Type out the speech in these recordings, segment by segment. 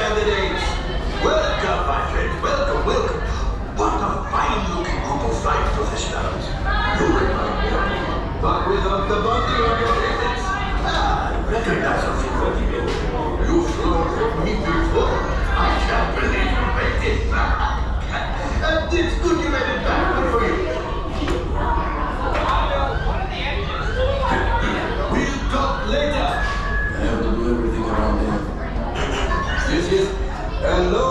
candidates. Welcome, my friends. Welcome, welcome. What a fine-looking group of flight professionals. You remind me of me, but without the body on your heads. Recognize us from you. You've flown with me before. I can't believe you made it back. And it's good you made it back. Good for you. We'll talk later. I have to do everything around here. This is... Hello,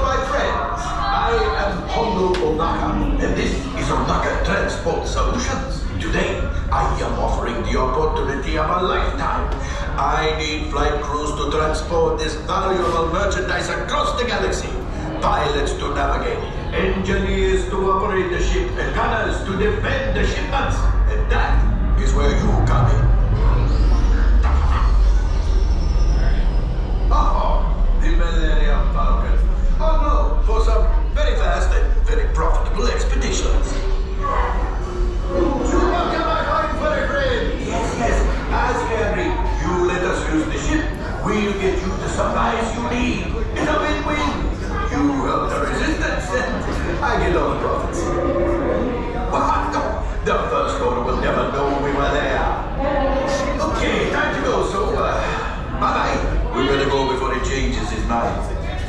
my friends. I am Hondo Onaka, and this is Onaka Transport Solutions. Today, I am offering the opportunity of a lifetime. I need flight crews to transport this valuable merchandise across the galaxy. Pilots to navigate, engineers to operate the ship, and gunners to defend the shipments. And that is where you come in. The Millennium Falcon. Oh no, for some very fast and very profitable expeditions. You welcome my home for a friend. Yes. As Henry, you let us use the ship. We'll get you the supplies you need. In a win-win. You help the resistance and I get all the profits. What? No, the first order will never know we were there. Okay, time to go, so bye-bye. We better go before he changes his mind.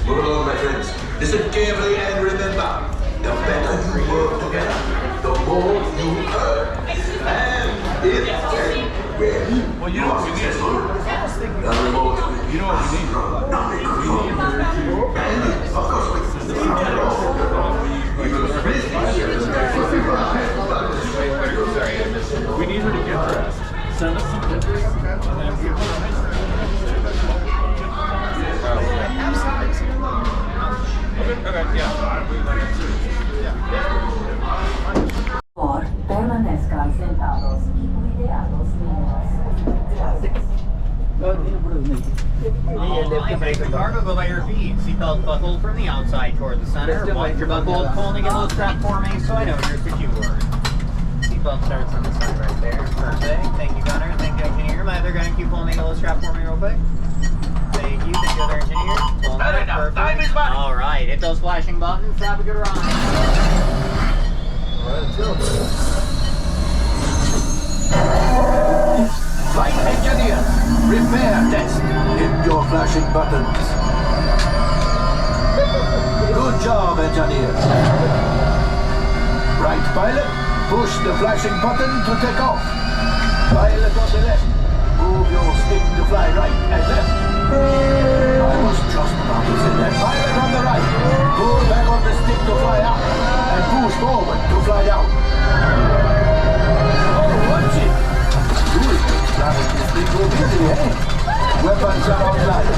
Move along, my friends. Listen carefully and remember, the better you work together, the more you earn. And if well, you know what we need. The remote. You know what we need. Nothing control. And of course we need her to get dressed. Send us some pictures. Por permanezcan sentados y cuidados niños. Break cargo, go by your feet. Seatbelt buckled from the outside toward the center. Watch your buckled, pulling a little strap for me so I know you're secure. Seatbelt starts on the side right there. Perfect. Thank you, gunner. Thank you, engineer. My other gunner, can you pull me a little strap for me real quick? Thank you, other engineer. Pull that. Perfect. Time is money. All right, hit those flashing buttons. Have a good ride. Flight engineers, repair test. Hit your flashing buttons. Good job, engineers. Right pilot, push the flashing button to take off. Pilot on the left, move your stick to fly right and left. I was just about to say that. Pilot on the right, pull back on the stick to fly up and push forward to fly down. Oh, watch it. Driving this thing will be busy, eh? Weapons are online.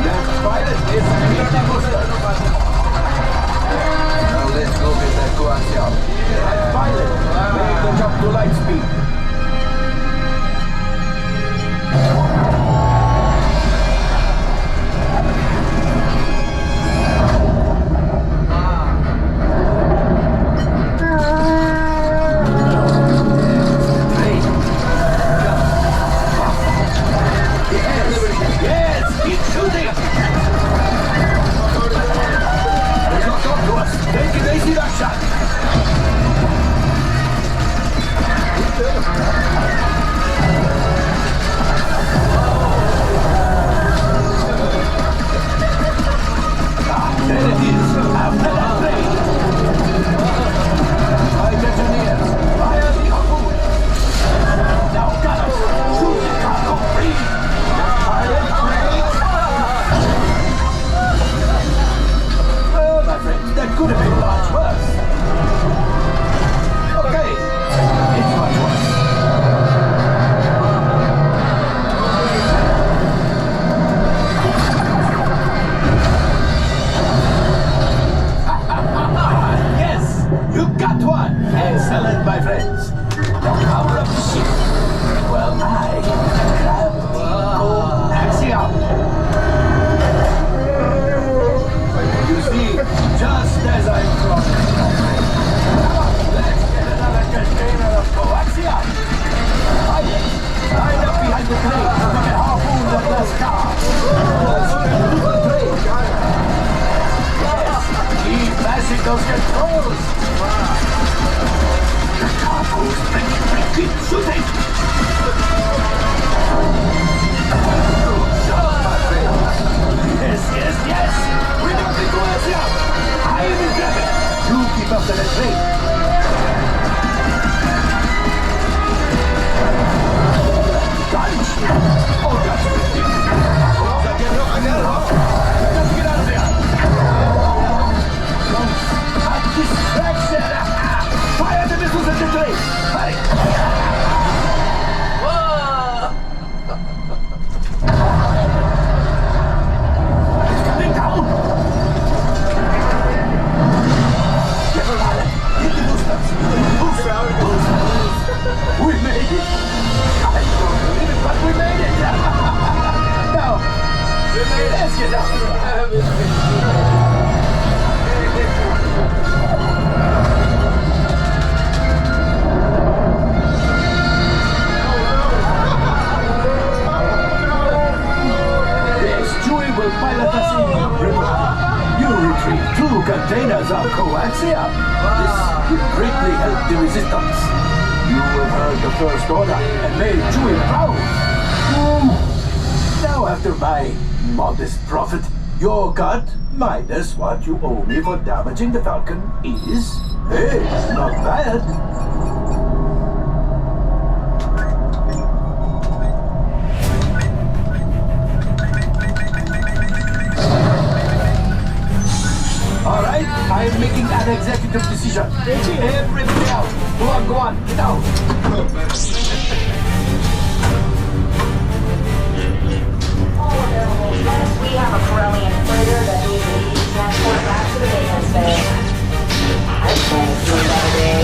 Left pilot is meeting booster. Now let's go get that coaxial. Right pilot, make the jump to light speed. Losing those controls! The cargo's keep shooting! Yes! We don't need to answer! I will grab it! You keep up the train! Punch! Oh, that's good! I got it! Let's get out of there! A distraction! Fire the missiles at the train! Hurry! We made it! I don't believe it, but we made it! Now, let's get out! Yes, Chewie will pilot us in. You retrieve 2 containers of coaxium. This will greatly help the resistance. You have heard the First Order and made Chewie proud. Now, after my modest profit, your cut, minus what you owe me for damaging the Falcon, is, hey, not bad. All right, I am making an executive decision. Everybody out. Go on, get out. All available units, we have a Corellian freighter that needs immediate transport back to the maintenance bay. I plan to do about a day.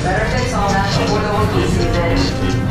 Better fix all that before the Wookiee season.